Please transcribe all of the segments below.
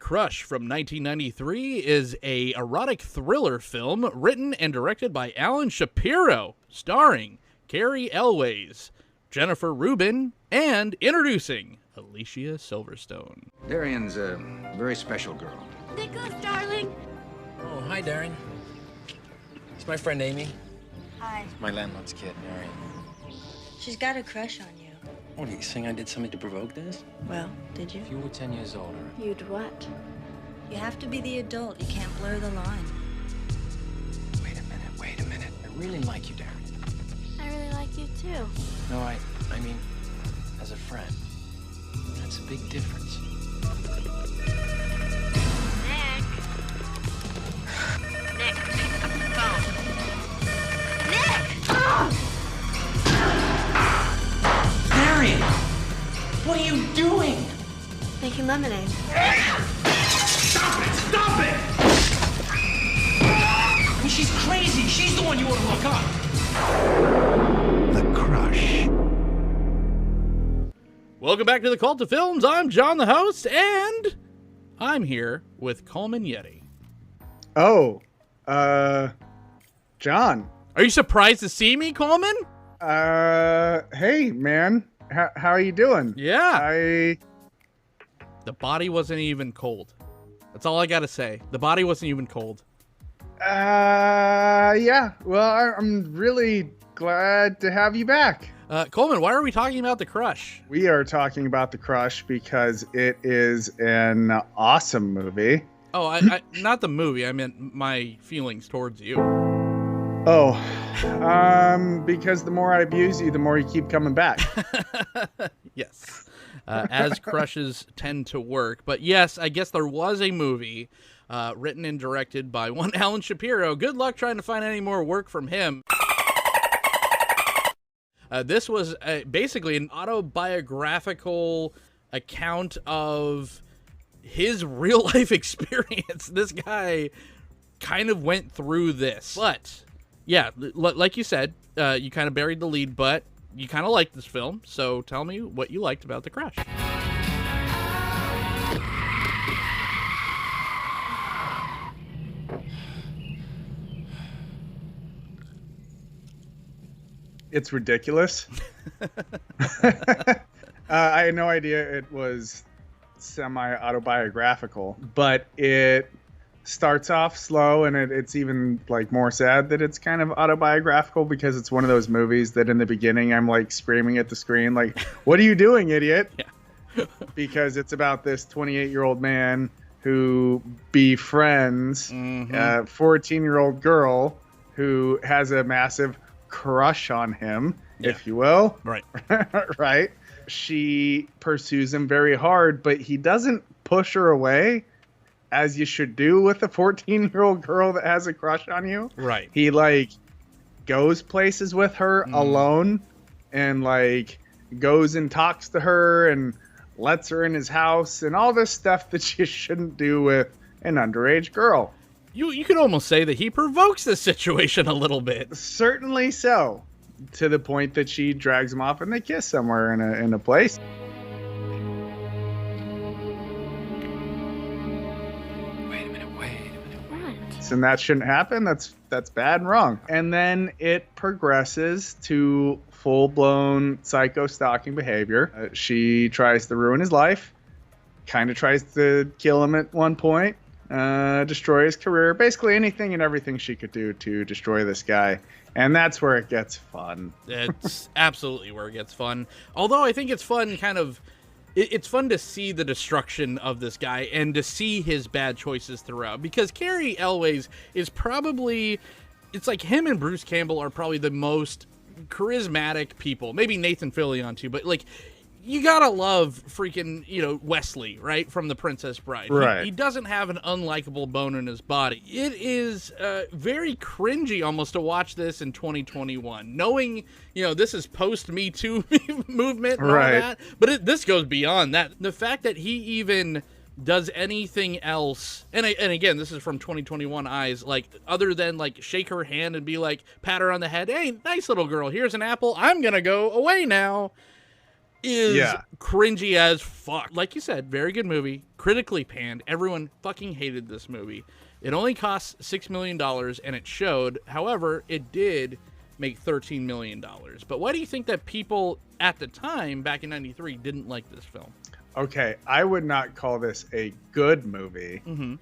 Crush from 1993 is a erotic thriller film written and directed by Alan Shapiro, starring Cary Elwes, Jennifer Rubin, and introducing Alicia Silverstone. Darian's a very special girl. Nicholas, darling. Oh, hi, Darren. It's my friend Amy. Hi. My landlord's kid, Marion. She's got a crush on you. What, are you saying I did something to provoke this? Well, did you? If you were 10 years older. You'd what? You have to be the adult. You can't blur the line. Wait a minute. I really like you, Darren. I really like you, too. No, I mean, as a friend. That's a big difference. Nick, pick up the phone. Nick! Marion! What are you doing? Making lemonade. Stop it! I mean, she's crazy. She's the one you want to look up. The Crush. Welcome back to the Cult of Films. I'm John, the host, and I'm here with Coleman Yeti. Oh, John. Are you surprised to see me, Coleman? Hey, man. How are you doing? Yeah. The body wasn't even cold. That's all I gotta say. The body wasn't even cold. Yeah. Well, I'm really glad to have you back. Coleman, why are we talking about The Crush? We are talking about The Crush because it is an awesome movie. Oh, I not the movie. I meant my feelings towards you. Oh, because the more I abuse you, the more you keep coming back. Yes. As crushes tend to work. But yes, I guess there was a movie written and directed by one Alan Shapiro. Good luck trying to find any more work from him. This was basically an autobiographical account of his real life experience. This guy kind of went through this. But yeah, like you said, you kind of buried the lead, but you kind of liked this film. So tell me what you liked about The Crush. It's ridiculous. I had no idea it was semi-autobiographical, but it starts off slow, and it's even like more sad that it's kind of autobiographical, because it's one of those movies that in the beginning I'm like screaming at the screen like, what are you doing, idiot? Yeah. Because it's about this 28-year-old man who befriends a 14-year-old girl who has a massive crush on him, if you will. Right. Right. She pursues him very hard, but he doesn't push her away, as you should do with a 14-year-old girl that has a crush on you. Right. He like goes places with her alone, and like goes and talks to her and lets her in his house and all this stuff that you shouldn't do with an underage girl. You could almost say that he provokes this situation a little bit. Certainly so, to the point that she drags him off and they kiss somewhere in a place. Wait a minute. What? And that shouldn't happen. That's bad and wrong. And then it progresses to full-blown psycho stalking behavior. She tries to ruin his life, kind of tries to kill him at one point, destroy his career, basically anything and everything she could do to destroy this guy. And that's where it gets fun. It's absolutely where it gets fun. Although I think it's fun it's fun to see the destruction of this guy and to see his bad choices throughout. Because Cary Elwes is probably, it's like him and Bruce Campbell are probably the most charismatic people. Maybe Nathan Fillion too, but like, you gotta love freaking, Wesley, right? From The Princess Bride. Right. He doesn't have an unlikable bone in his body. It is very cringy almost to watch this in 2021, knowing, this is post-Me Too movement and all that. But this goes beyond that. The fact that he even does anything else, and again, this is from 2021 eyes, like, other than, like, shake her hand and be like, pat her on the head, hey, nice little girl, here's an apple, I'm gonna go away now. is Yeah. cringy as fuck. Like you said, very good movie, critically panned. Everyone fucking hated this movie. It only cost $6 million, and it showed. However, it did make $13 million. But why do you think that people at the time, back in 93, didn't like this film? Okay, I would not call this a good movie. Mm-hmm.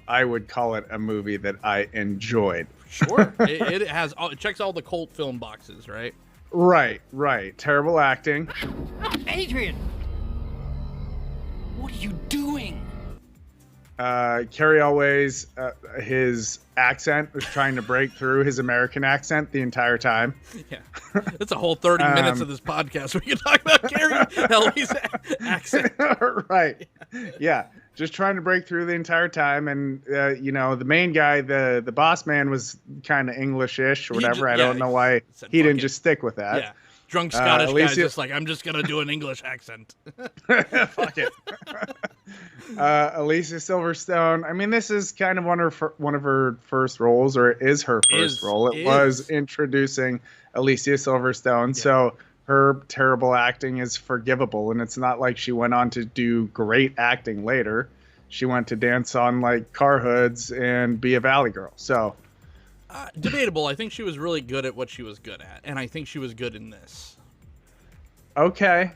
I would call it a movie that I enjoyed. Sure. It checks all the cult film boxes, right? Right. Terrible acting. Adrian! What are you doing? Carrie Elway's his accent was trying to break through his American accent the entire time. Yeah. That's a whole 30 minutes of this podcast. We can talk about Carrie Elway's accent. Right. Yeah. Just trying to break through the entire time. And, the main guy, the boss man, was kind of English-ish or whatever. I don't know why he didn't just stick with that. Yeah. Drunk Scottish guy's Alicia... just like, I'm just going to do an English accent. Fuck it. Alicia Silverstone. I mean, this is kind of one of her first roles, or it is her first role. It was introducing Alicia Silverstone. Yeah. So her terrible acting is forgivable, and it's not like she went on to do great acting later. She went to dance on like car hoods and be a Valley girl. So debatable. I think she was really good at what she was good at, and I think she was good in this. Okay,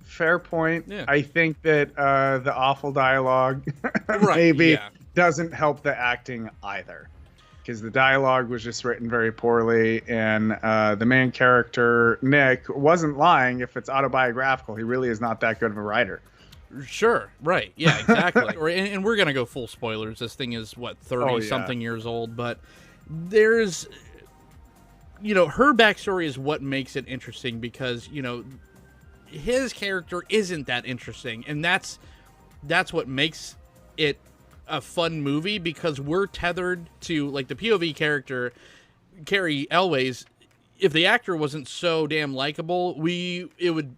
fair point. Yeah. I think that the awful dialogue maybe doesn't help the acting either, because the dialogue was just written very poorly, and the main character, Nick, wasn't lying. If it's autobiographical, he really is not that good of a writer. Sure, right. Yeah, exactly. and we're going to go full spoilers. This thing is, 30-something years old, but there's, her backstory is what makes it interesting, because, his character isn't that interesting, and that's what makes it a fun movie, because we're tethered to, like, the POV character, Carrie Elway's. If the actor wasn't so damn likable,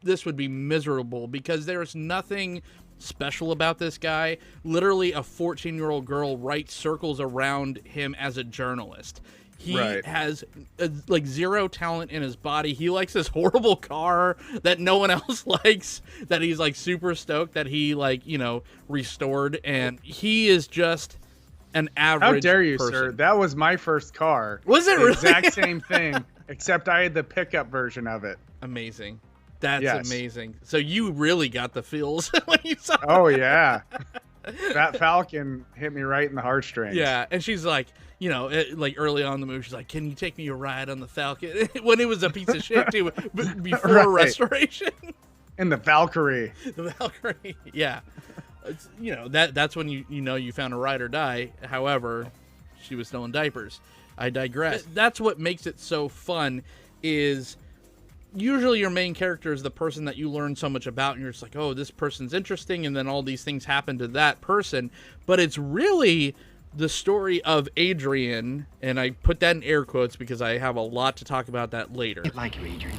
this would be miserable, because there's nothing special about this guy. Literally, a 14-year-old girl writes circles around him as a journalist. He has zero talent in his body. He likes this horrible car that no one else likes, that he's like super stoked that he restored, and he is just an average How dare you, person. sir? That was my first car. Was it the really? exact same thing, except I had the pickup version of it. Amazing. That's amazing. So you really got the feels when you saw Oh, yeah. That Falcon hit me right in the heartstrings. Yeah, and she's like, early on in the movie, she's like, "Can you take me a ride on the Falcon?" When it was a piece of shit, too, before restoration. In the Valkyrie. The Valkyrie, yeah. That's when you found a ride or die. However, she was still in diapers. I digress. That's what makes it so fun, is usually your main character is the person that you learn so much about, and you're just like, oh, this person's interesting, and then all these things happen to that person. But it's really the story of Adrian, and I put that in air quotes because I have a lot to talk about that later. I like you, Adrian.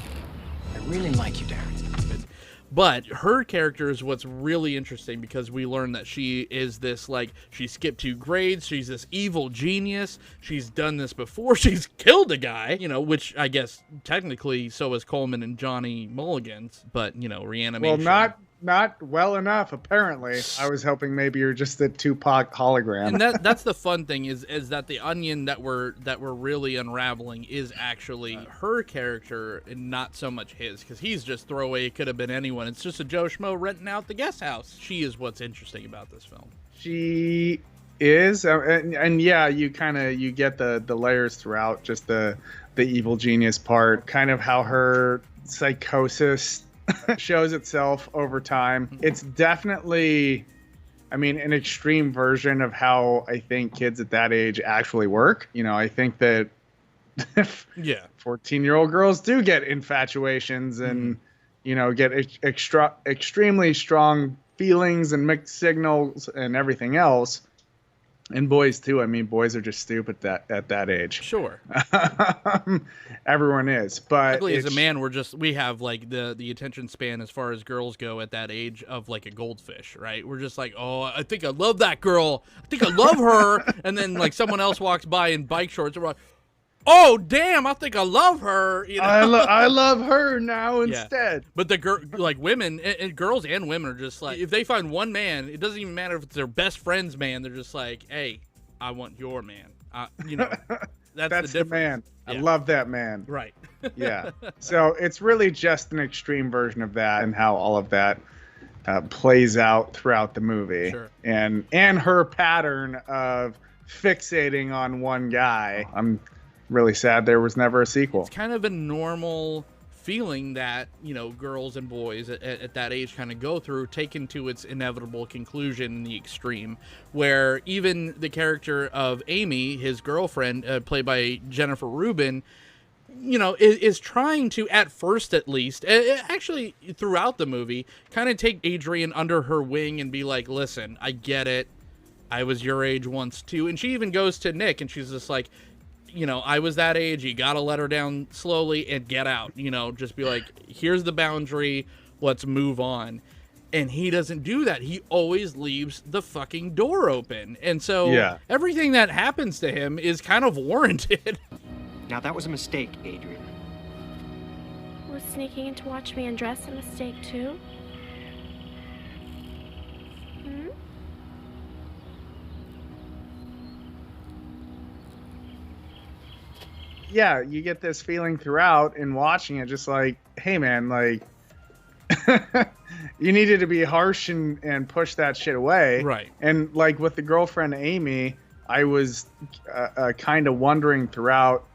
I really like you, Darren. But her character is what's really interesting, because we learn that she is this, she skipped 2 grades, she's this evil genius, she's done this before, she's killed a guy, which I guess technically so is Coleman and Johnny Mulligans, but, reanimation. Well, not well enough, apparently. I was hoping maybe you're just a Tupac hologram. And that's the fun thing, is that the onion that we're really unraveling is actually her character, and not so much his, because he's just throwaway. It could have been anyone. It's just a Joe Schmo renting out the guest house. She is what's interesting about this film. She is, and yeah, you get the layers throughout, just the evil genius part, kind of how her psychosis shows itself over time. It's definitely, an extreme version of how I think kids at that age actually work. I think that 14-year-old girls do get infatuations and, get extremely strong feelings and mixed signals and everything else. And boys too. Boys are just stupid at that age. Sure. Everyone is. But luckily, as a man, we have the attention span as far as girls go at that age of a goldfish, right? We're just like, oh, I think I love that girl. I think I love her. And then someone else walks by in bike shorts, and we're like, oh damn, I think I love her. You know? I love her now instead. But the like women and girls and women are just like, if they find one man, it doesn't even matter if it's their best friend's man. They're just like, hey, I want your man. You know, that's the man. Yeah. I love that man. Right. Yeah. So it's really just an extreme version of that, and how all of that plays out throughout the movie. Sure. And her pattern of fixating on one guy. I'm really sad there was never a sequel. It's kind of a normal feeling that, you know, girls and boys at that age kind of go through, taken to its inevitable conclusion in the extreme, where even the character of Amy, his girlfriend, played by Jennifer Rubin, you know, is trying to, at first at least, actually throughout the movie, kind of take Adrian under her wing and be like, listen, I get it. I was your age once too. And she even goes to Nick and she's just like, you know, I was that age. You got to let her down slowly and get out, you know, just be like, here's the boundary. Let's move on. And he doesn't do that. He always leaves the fucking door open. And so everything that happens to him is kind of warranted. Now that was a mistake, Adrian. Was sneaking in to watch me undress a mistake too? Hmm? Yeah, you get this feeling throughout in watching it, just like, hey man, like, you needed to be harsh and push that shit away. Right. And like with the girlfriend Amy, I was kind of wondering throughout,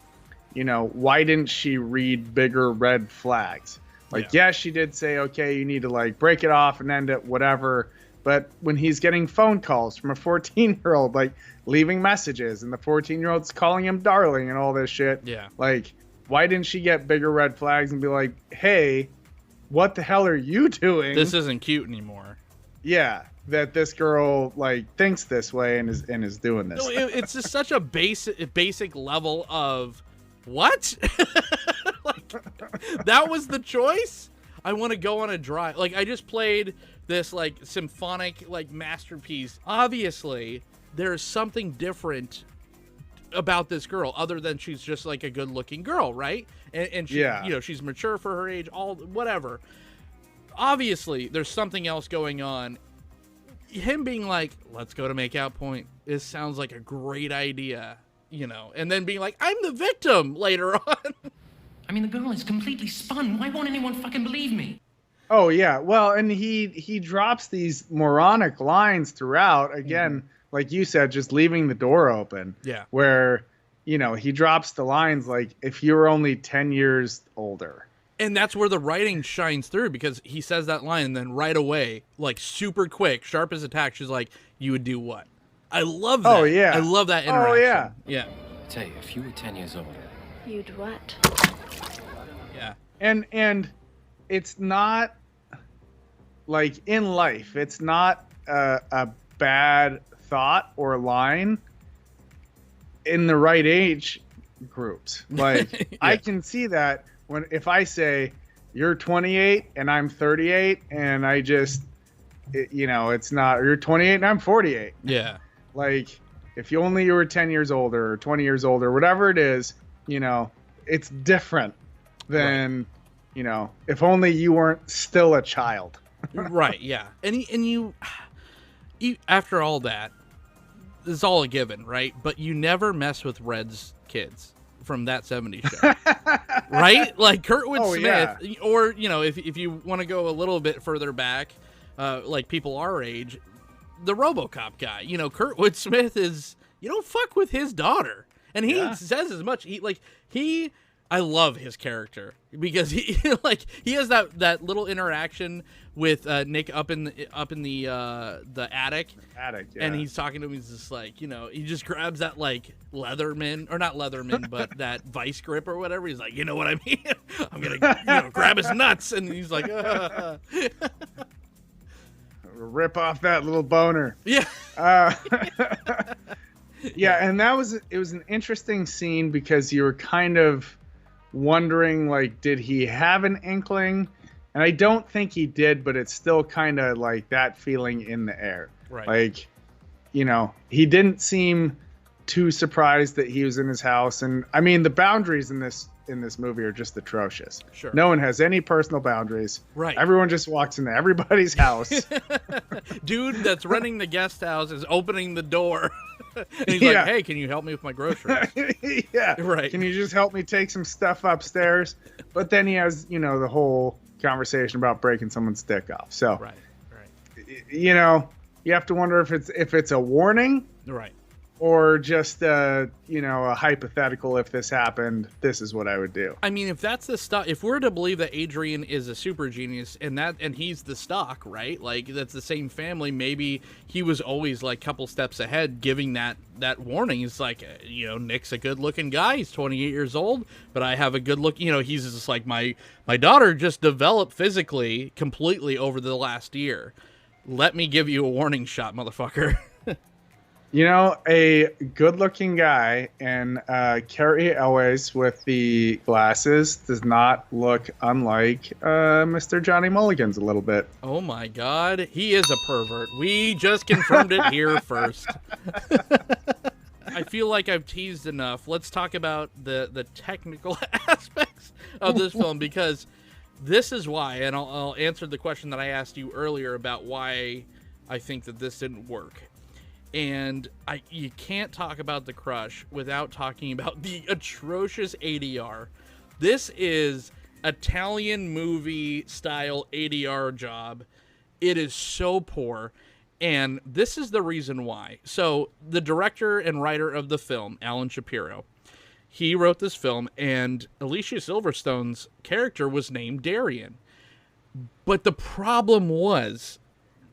you know, why didn't she read bigger red flags? Like, yeah, she did say, okay, you need to like break it off and end it, whatever. But when he's getting phone calls from a 14-year-old, like leaving messages, and the 14-year-old's calling him darling and all this shit. Yeah. Like, why didn't she get bigger red flags and be like, hey, what the hell are you doing? This isn't cute anymore. Yeah. That this girl like thinks this way and is doing this. No, it's just such a basic level of what? Like, that was the choice? I want to go on a drive. Like, I just played this like symphonic like masterpiece. Obviously, there's something different about this girl other than she's just like a good-looking girl, right? And she, you know, she's mature for her age, all whatever. Obviously, there's something else going on. Him being like, let's go to makeout point. This sounds like a great idea, you know, and then being like, I'm the victim later on. I mean, the girl is completely spun. Why won't anyone fucking believe me? Oh, yeah. Well, and he drops these moronic lines throughout. Again, like you said, just leaving the door open. Yeah. Where, you know, he drops the lines like, if you were only 10 years older. And that's where the writing shines through, because he says that line and then right away, like super quick, sharp as a tack, she's like, you would do what? I love that. Oh, yeah. I love that interaction. Oh, yeah. Yeah. I tell you, if you were 10 years older. You'd what? Yeah. And it's not like in life, it's not a bad thought or line in the right age groups. Like Yeah. I can see that when if I say you're 28 and I'm 38 and I just you know, it's not, or you're 28 and I'm 48. Yeah. Like if you were 10 years older or 20 years older, whatever it is, you know, it's different than, you know, if only you weren't still a child. Right. Yeah. And you, after all that, it's all a given, right? But you never mess with Red's kids from That 70s Show, right? Like Kurtwood Smith, or, you know, if you want to go a little bit further back, like people our age, the RoboCop guy, you know, Kurtwood Smith is, you don't fuck with his daughter. And he says as much. I love his character because he has that little interaction with Nick up in the attic. And he's talking to him. He's just like, you know, he just grabs that like Leatherman, or not Leatherman, but that vice grip or whatever. He's like, you know what I mean? I'm gonna grab his nuts, and he's like, rip off that little boner. Yeah. Yeah, and it was an interesting scene because you were kind of wondering, like, did he have an inkling? And I don't think he did, but it's still kind of like that feeling in the air. Right. Like, you know, he didn't seem too surprised that he was in his house. And I mean, the boundaries in this movie are just atrocious. Sure. No one has any personal boundaries. Right. Everyone just walks into everybody's house. Dude that's renting the guest house is opening the door. And he's like, hey, can you help me with my groceries? Yeah. Right. Can you just help me take some stuff upstairs? But then he has, the whole conversation about breaking someone's dick off. So, Right. you have to wonder if it's a warning. Right. Or just a hypothetical. If this happened, this is what I would do. I mean, if that's the stuff, if we're to believe that Adrian is a super genius and he's the stock, right? Like that's the same family. Maybe he was always like a couple steps ahead, giving that warning. It's like, Nick's a good-looking guy. He's 28 years old, but I have a good look. He's just like my daughter just developed physically completely over the last year. Let me give you a warning shot, motherfucker. A good-looking guy and Carrie Elways with the glasses does not look unlike Mr. Johnny Mulligans a little bit. Oh my God, he is a pervert. We just confirmed it here first. I feel like I've teased enough. Let's talk about the technical aspects of this film, because this is why, and I'll answer the question that I asked you earlier about why I think that this didn't work. And you can't talk about The Crush without talking about the atrocious ADR. This is Italian movie style ADR job. It is so poor. And this is the reason why. So the director and writer of the film, Alan Shapiro, he wrote this film, and Alicia Silverstone's character was named Darian. But the problem was,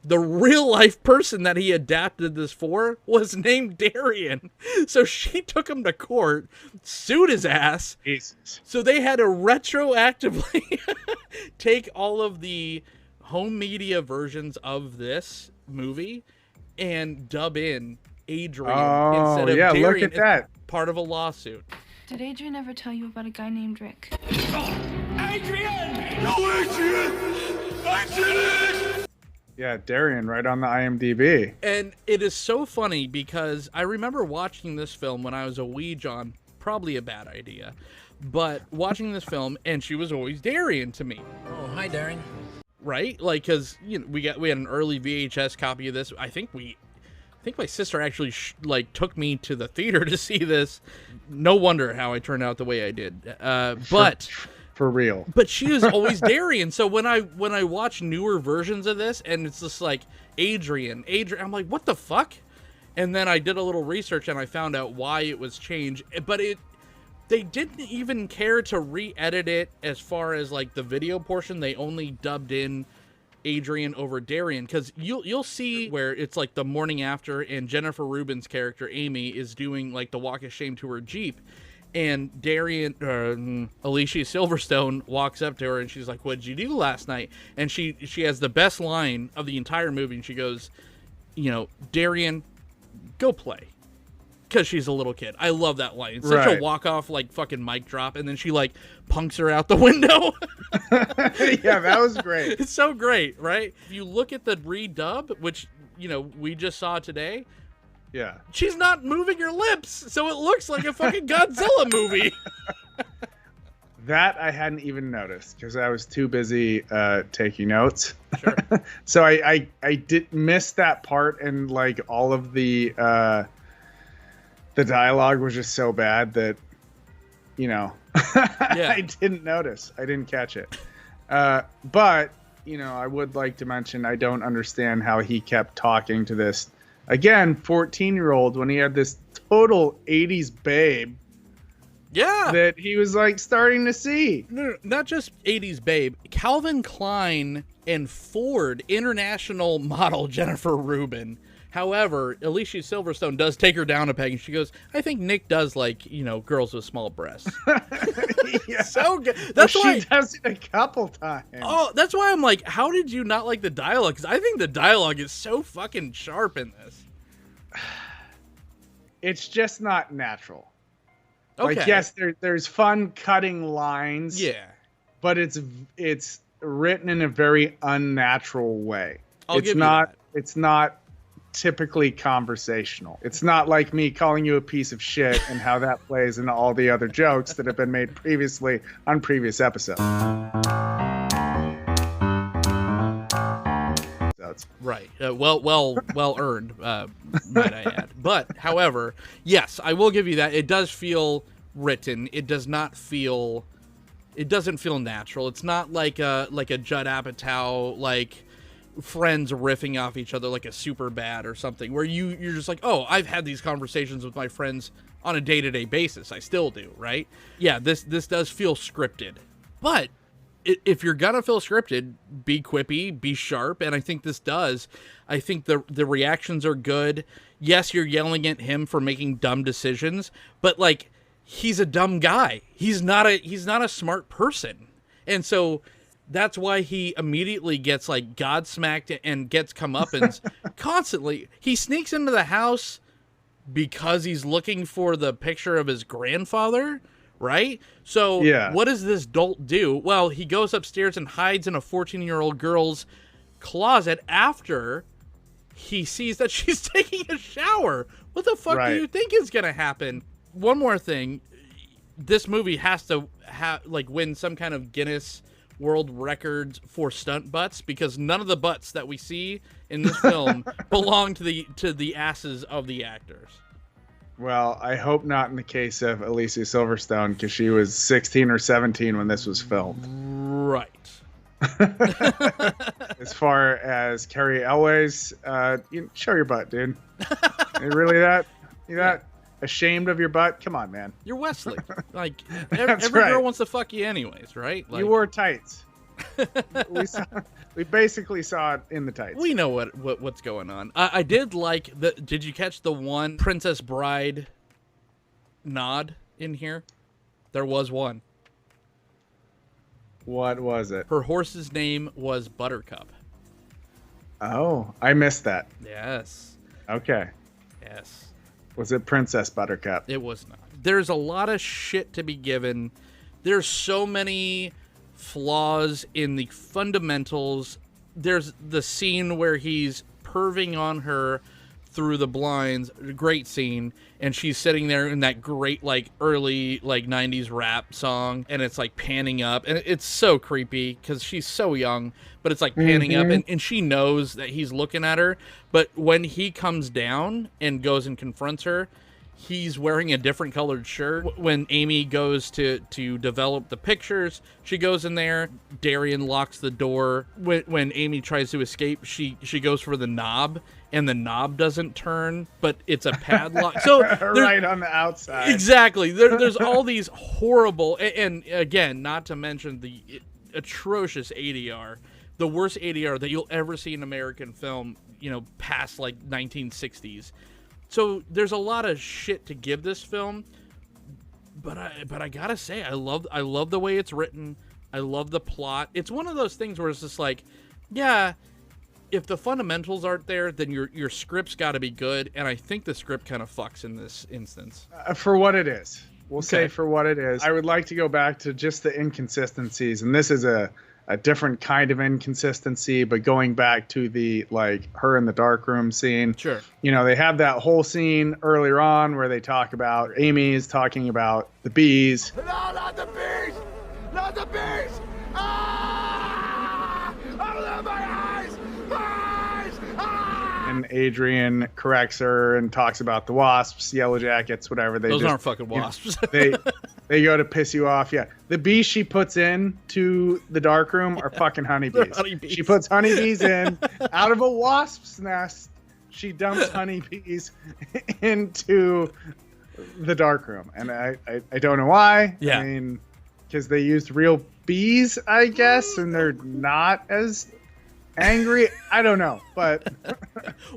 the real life person that he adapted this for was named Darian. So she took him to court, sued his ass. Jesus. So they had to retroactively take all of the home media versions of this movie and dub in Adrian instead of Darian. Look at that. Part of a lawsuit. Did Adrian ever tell you about a guy named Rick? Adrian! No, Adrian! Adrian! Yeah, Darian, right on the IMDb. And it is so funny because I remember watching this film when I was a wee John, probably a bad idea, but watching this film, and she was always Darian to me. Oh, hi, Darren. Right? Like, because we had an early VHS copy of this. I think my sister actually took me to the theater to see this. No wonder how I turned out the way I did. But for real. But she is always Darian. So when I watch newer versions of this and it's just like Adrian, I'm like, what the fuck? And then I did a little research and I found out why it was changed. But they didn't even care to re-edit it as far as like the video portion. They only dubbed in Adrian over Darian, because you'll see where it's like the morning after and Jennifer Rubin's character Amy is doing like the walk of shame to her Jeep. And Alicia Silverstone walks up to her and she's like, "What'd you do last night?" And she has the best line of the entire movie. And she goes, "Darian, go play." Because she's a little kid. I love that line. It's such a walk-off, like, fucking mic drop. And then she, like, punks her out the window. Yeah, that was great. It's so great, right? If you look at the redub, which, we just saw today. Yeah. She's not moving her lips, so it looks like a fucking Godzilla movie. That I hadn't even noticed because I was too busy taking notes. Sure. So I did miss that part, and like all of the dialogue was just so bad that Yeah. I didn't notice. I didn't catch it. But I would like to mention I don't understand how he kept talking to this, again, 14-year-old when he had this total 80s babe. Yeah. That he was like starting to see. No, not just 80s babe. Calvin Klein and Ford international model Jennifer Rubin. However, Alicia Silverstone does take her down a peg, and she goes, "I think Nick does like, girls with small breasts." Yeah. So good. That's why she does it a couple times. Oh, that's why I'm like, how did you not like the dialogue? Because I think the dialogue is so fucking sharp in this. It's just not natural. Okay. Like, yes, there's fun cutting lines. Yeah. But it's written in a very unnatural way. I'll give you that. It's not typically conversational. It's not like me calling you a piece of shit and how that plays into all the other jokes that have been made previously on previous episodes. Right. Well earned, might I add. But, however, yes, I will give you that. It does feel written. It doesn't feel natural. It's not like a Judd Apatow, like, Friends riffing off each other like a super bad or something, where you're just like, oh, I've had these conversations with my friends on a day-to-day basis. I still do, right? Yeah, this does feel scripted. But if you're gonna feel scripted, be quippy, be sharp, and I think this does. I think the reactions are good. Yes, you're yelling at him for making dumb decisions, but like, he's a dumb guy. He's not a smart person, and so that's why he immediately gets like godsmacked and gets comeuppance constantly. He sneaks into the house because he's looking for the picture of his grandfather, right? So what does this dolt do? Well, he goes upstairs and hides in a 14-year-old girl's closet after he sees that she's taking a shower. What the fuck do you think is going to happen? One more thing. This movie has to win some kind of Guinness World Records for stunt butts, because none of the butts that we see in this film belong to the asses of the actors. Well, I hope not in the case of Alicia Silverstone, because she was 16 or 17 when this was filmed. Right. As far as Carrie Elways, show your butt, dude. You really that ashamed of your butt? Come on, man. You're Wesley. Like, every girl wants to fuck you anyways, right? Like, you wore tights. We basically saw it in the tights. We know what's going on. I did like did you catch the one Princess Bride nod in here? There was one. What was it? Her horse's name was Buttercup. Oh, I missed that. Yes. Okay. Yes. Was it Princess Buttercup? It was not. There's a lot of shit to be given. There's so many flaws in the fundamentals. There's the scene where he's perving on her through the blinds. Great scene. And she's sitting there in that great, like, early, like, 90s rap song. And it's, like, panning up. And it's so creepy because she's so young. But it's, like, panning up. And she knows that he's looking at her. But when he comes down and goes and confronts her, he's wearing a different colored shirt. When Amy goes to develop the pictures, she goes in there. Darian locks the door. When Amy tries to escape, she goes for the knob, and the knob doesn't turn, but it's a padlock. So right on the outside. Exactly. There's all these horrible, and again, not to mention the atrocious ADR, the worst ADR that you'll ever see in American film, past like 1960s. So there's a lot of shit to give this film, but I gotta say, I love the way it's written. I love the plot. It's one of those things where it's just like, yeah, if the fundamentals aren't there, then your script's got to be good, and I think the script kind of fucks in this instance. For what it is. We'll say for what it is. I would like to go back to just the inconsistencies, and this is a different kind of inconsistency, but going back to the, like, her in the darkroom scene. Sure. They have that whole scene earlier on where they talk about, Amy is talking about the bees. No, not the bees! Not the bees! Ah! Oh, my eyes! Eyes! Ah! And Adrian corrects her and talks about the wasps, yellow jackets, whatever. Those aren't fucking wasps. They go to piss you off. Yeah. The bees she puts in to the darkroom are fucking honeybees. She puts honeybees in out of a wasp's nest. She dumps honeybees into the darkroom. And I don't know why. Yeah. I mean, because they used real bees, I guess, and they're not as angry. I don't know, but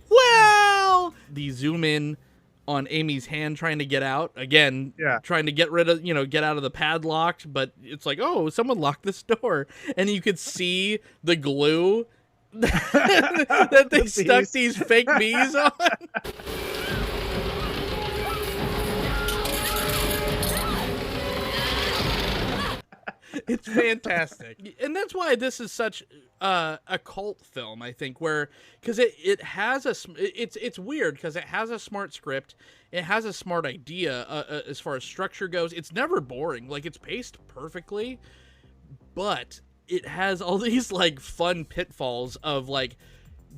well, the zoom in on Amy's hand trying to get out again, trying to get rid of, get out of the padlock, but it's like, oh, someone locked this door, and you could see the glue that they stuck these fake bees on. It's fantastic. And that's why this is such a cult film, I think, because it has it's weird because it has a smart script. It has a smart idea as far as structure goes. It's never boring. Like, it's paced perfectly, but it has all these like fun pitfalls of like,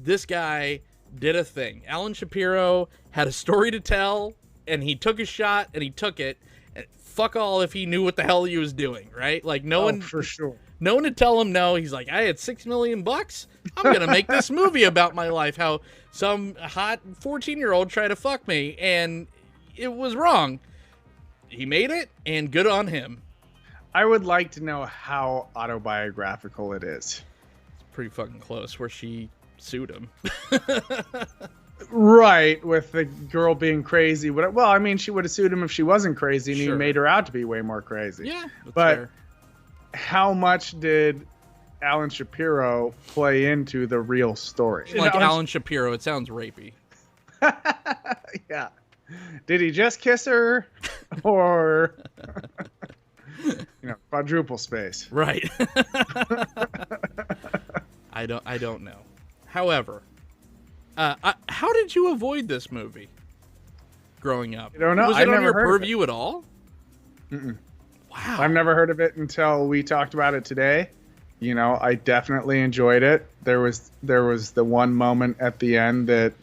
this guy did a thing. Alan Shapiro had a story to tell, and he took a shot, and he took it. And fuck all if he knew what the hell he was doing, right? Like, no one for sure. No one to tell him no. He's like, I had $6 million. I'm gonna make this movie about my life. How some hot 14-year-old tried to fuck me, and it was wrong. He made it, and good on him. I would like to know how autobiographical it is. It's pretty fucking close. Where she sued him. Right, with the girl being crazy. Well, I mean, she would have sued him if she wasn't crazy, and he made her out to be way more crazy. Yeah, that's but fair. How much did Alan Shapiro play into the real story? Like Alan Shapiro, it sounds rapey. Yeah. Did he just kiss her, or quadruple space? Right. I don't know. However, how did you avoid this movie growing up? I don't know. Was it on your purview at all? Mm-mm. Wow. I've never heard of it until we talked about it today. I definitely enjoyed it. There was the one moment at the end that,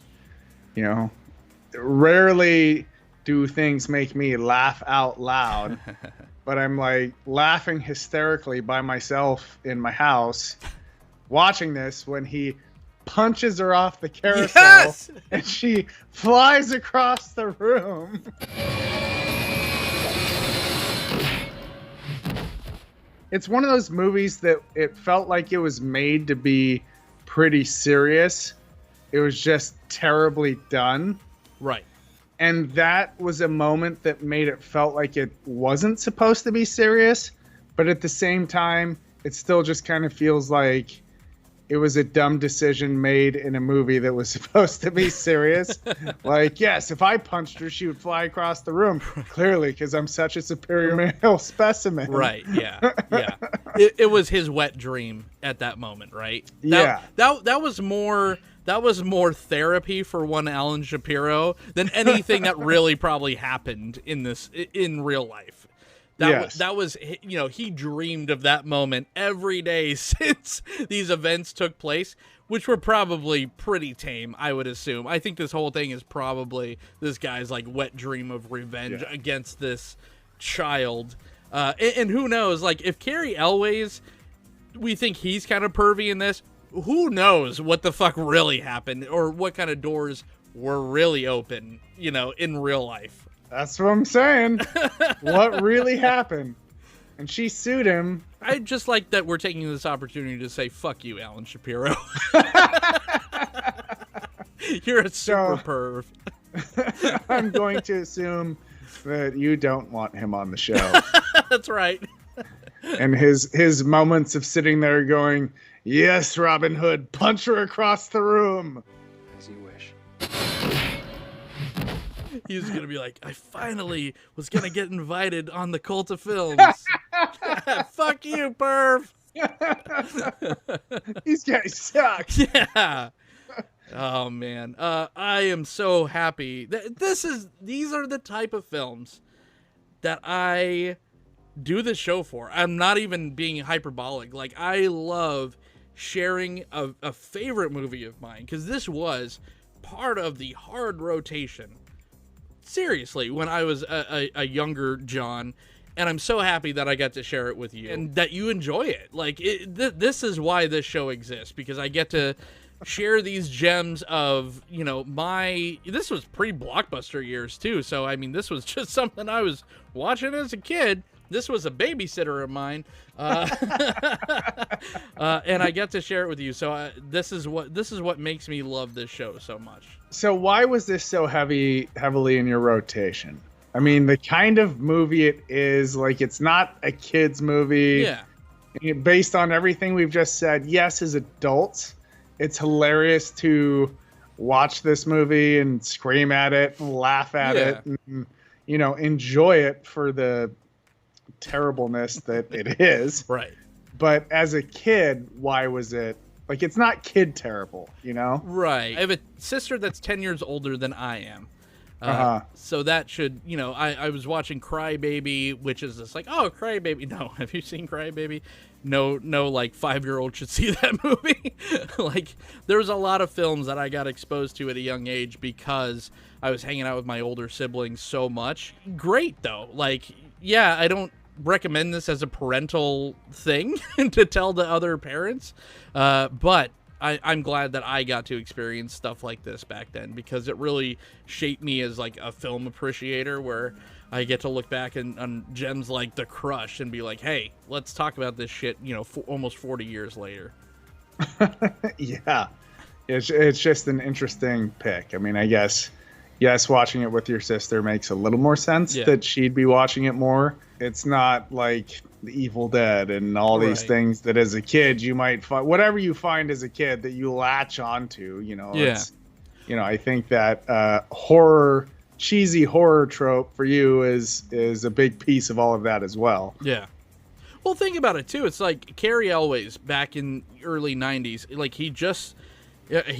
rarely do things make me laugh out loud, but I'm like laughing hysterically by myself in my house watching this when he punches her off the carousel and she flies across the room. It's one of those movies that it felt like it was made to be pretty serious. It was just terribly done. Right. And that was a moment that made it felt like it wasn't supposed to be serious, but at the same time, it still just kind of feels like it was a dumb decision made in a movie that was supposed to be serious. Like, yes, if I punched her, she would fly across the room. Clearly, because I'm such a superior male specimen. Right, yeah. It was his wet dream at that moment, right? That was more therapy for one Alan Shapiro than anything that really probably happened in real life. That was, he dreamed of that moment every day since these events took place, which were probably pretty tame, I would assume. I think this whole thing is probably this guy's like wet dream of revenge against this child. And who knows, like, if Cary Elwes, we think he's kind of pervy in this, who knows what the fuck really happened or what kind of doors were really open, in real life. That's what I'm saying. What really happened? And she sued him. I just like that we're taking this opportunity to say, fuck you, Alan Shapiro. You're a super perv. I'm going to assume that you don't want him on the show. That's right. And his moments of sitting there going, yes, Robin Hood, punch her across the room. As you wish. He's going to be like, I finally was going to get invited on the Cult of Films. Fuck you, perv. These guys suck. Yeah. Oh, man. I am so happy. These are the type of films that I do the show for. I'm not even being hyperbolic. Like, I love sharing a favorite movie of mine because this was part of the hard rotation. Seriously, when I was a younger John, and I'm so happy that I got to share it with you and that you enjoy it. Like, this is why this show exists, because I get to share these gems of, this was pre-Blockbuster years too. So, I mean, this was just something I was watching as a kid. This was a babysitter of mine, and I get to share it with you. So this is what makes me love this show so much. So why was this so heavily in your rotation? I mean, the kind of movie it is, like, it's not a kid's movie. Yeah. Based on everything we've just said, yes, as adults, it's hilarious to watch this movie and scream at it and laugh at it and, enjoy it for the terribleness that it is. Right. But as a kid, why was it like, it's not kid terrible, you know? Right. I have a sister that's 10 years older than I am. So that should, you know, I was watching Cry Baby, which is just like, oh, Cry Baby. No, have you seen Cry Baby? No, like 5-year-old should see that movie. Like, there's a lot of films that I got exposed to at a young age because I was hanging out with my older siblings so much. Great, though. Like, yeah, I don't recommend this as a parental thing to tell to other parents, but I'm glad that I got to experience stuff like this back then, because it really shaped me as like a film appreciator, where I get to look back on gems like The Crush and be like, hey, let's talk about this shit, you know, almost 40 years later. Yeah. It's just an interesting pick. I mean, I guess, yes, watching it with your sister makes a little more sense that she'd be watching it more. It's not like The Evil Dead and all these things that as a kid you might find, whatever you find as a kid that you latch onto, you know. It's, you know, I think that cheesy horror trope for you is a big piece of all of that as well. Yeah. Well, think about it too. It's like Cary Elwes back in early 90s. Like, he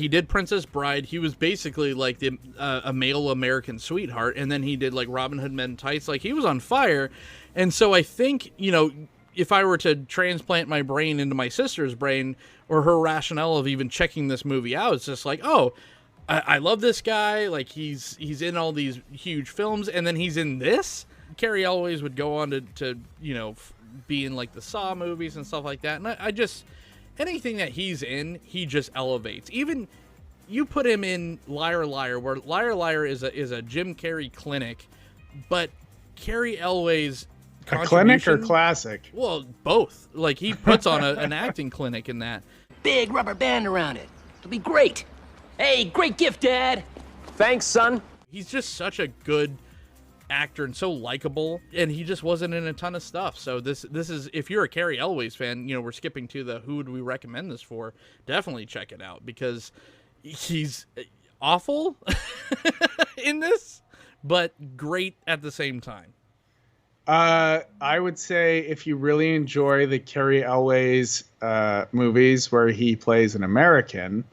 did Princess Bride. He was basically like a male American sweetheart. And then he did like Robin Hood Men in Tights. Like, he was on fire. And so I think, you know, if I were to transplant my brain into my sister's brain, or her rationale of even checking this movie out, it's just like, oh, I love this guy. Like, he's in all these huge films, and then he's in this. Cary Elwes would go on to you know, be in like the Saw movies and stuff like that. And I just, anything that he's in, he just elevates. Even you put him in Liar Liar, where Liar Liar is a Jim Carrey clinic, but Cary Elwes' a clinic or classic? Well, both. Like, he puts on an acting clinic in that. Big rubber band around it. It'll be great. Hey, great gift, Dad. Thanks, son. He's just such a good actor and so likable, and he just wasn't in a ton of stuff. So this is, if you're a Cary Elwes fan, you know, we're skipping to the who would we recommend this for, definitely check it out, because he's awful in this, but great at the same time. I would say if you really enjoy the Cary Elwes movies where he plays an American,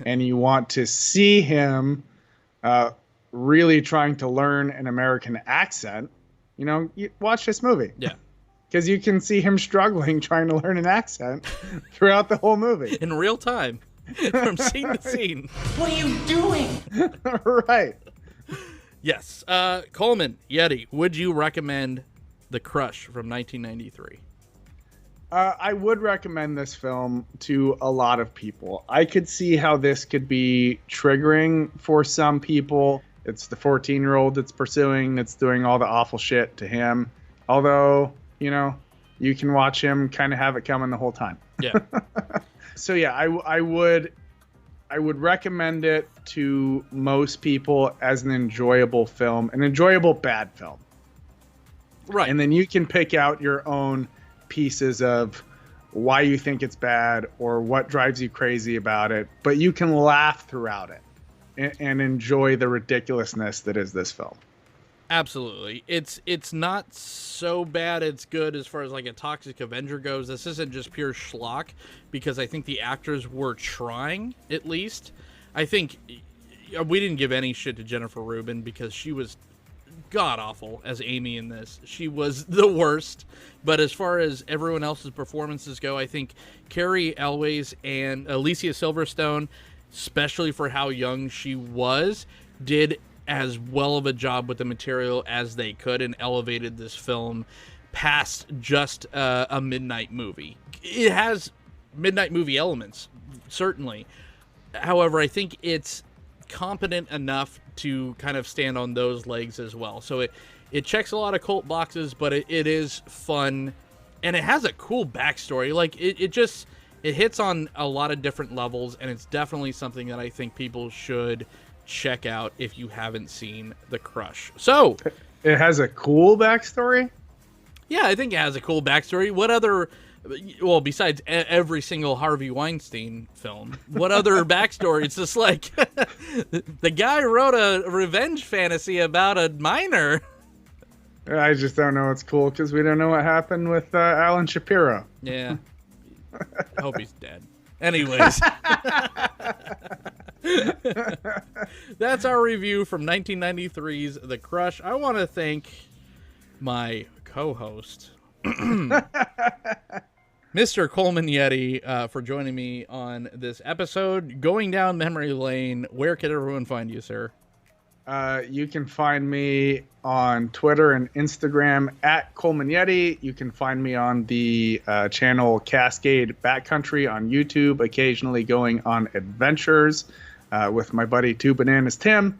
and you want to see him really trying to learn an American accent, you know, you watch this movie. Yeah. Because you can see him struggling trying to learn an accent throughout the whole movie. In real time. From scene to scene. What are you doing? Right. Yes. Coleman Yeti, would you recommend The Crush from 1993? I would recommend this film to a lot of people. I could see how this could be triggering for some people. It's the 14-year-old that's pursuing, that's doing all the awful shit to him. Although, you know, you can watch him kind of have it coming the whole time. Yeah. So yeah, I would recommend it to most people as an enjoyable film, an enjoyable bad film. Right. And then you can pick out your own pieces of why you think it's bad or what drives you crazy about it, but you can laugh throughout it and enjoy the ridiculousness that is this film. Absolutely. It's not so bad it's good as far as like a Toxic Avenger goes. This isn't just pure schlock, because I think the actors were trying, at least. I think we didn't give any shit to Jennifer Rubin because she was god-awful as Amy in this. She was the worst. But as far as everyone else's performances go, I think Cary Elwes and Alicia Silverstone, especially for how young she was, did as well of a job with the material as they could and elevated this film past just a midnight movie. It has midnight movie elements, certainly. However, I think it's competent enough to kind of stand on those legs as well. So it checks a lot of cult boxes, but it is fun, and it has a cool backstory. Like, it hits on a lot of different levels, and it's definitely something that I think people should check out if you haven't seen The Crush. So it has a cool backstory? Yeah, I think it has a cool backstory. What other, well, besides every single Harvey Weinstein film, what other backstory? It's just like the guy wrote a revenge fantasy about a minor. I just don't know it's cool because we don't know what happened with Alan Shapiro. Yeah. I hope he's dead. Anyways. That's our review from 1993's The Crush. I want to thank my co-host, Mr. Coleman Yeti, for joining me on this episode. Going down memory lane, where can everyone find you, sir? You can find me on Twitter and Instagram at Coleman Yeti. You can find me on the channel Cascade Backcountry on YouTube, occasionally going on adventures with my buddy Two Bananas Tim.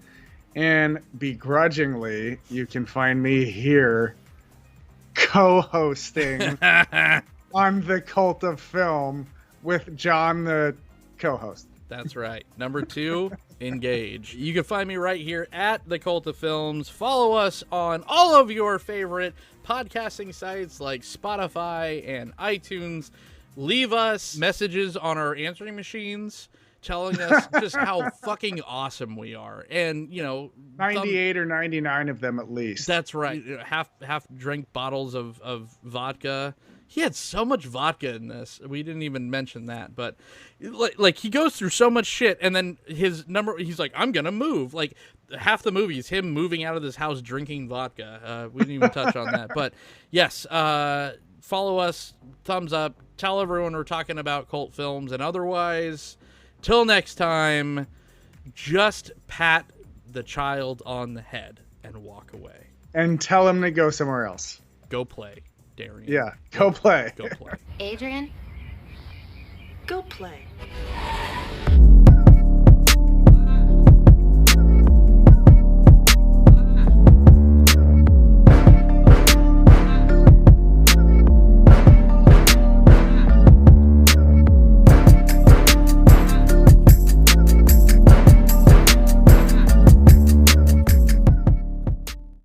And begrudgingly, you can find me here co-hosting on The Cult of Film with John, the co-host. That's right. Number 2, engage. You can find me right here at The Cult of Films. Follow us on all of your favorite podcasting sites like Spotify and iTunes. Leave us messages on our answering machines telling us just how fucking awesome we are. And, 98 or 99 of them at least. That's right. Half drink bottles of vodka. He had so much vodka in this. We didn't even mention that, but like he goes through so much shit, and then he's like, I'm gonna move. Like half the movie is him moving out of this house drinking vodka. We didn't even touch on that, but yes. Follow us, thumbs up, tell everyone we're talking about cult films, and otherwise, till next time, just pat the child on the head and walk away. And tell him to go somewhere else. Go play. Darian. Yeah, go play. Go play. Adrian, go play.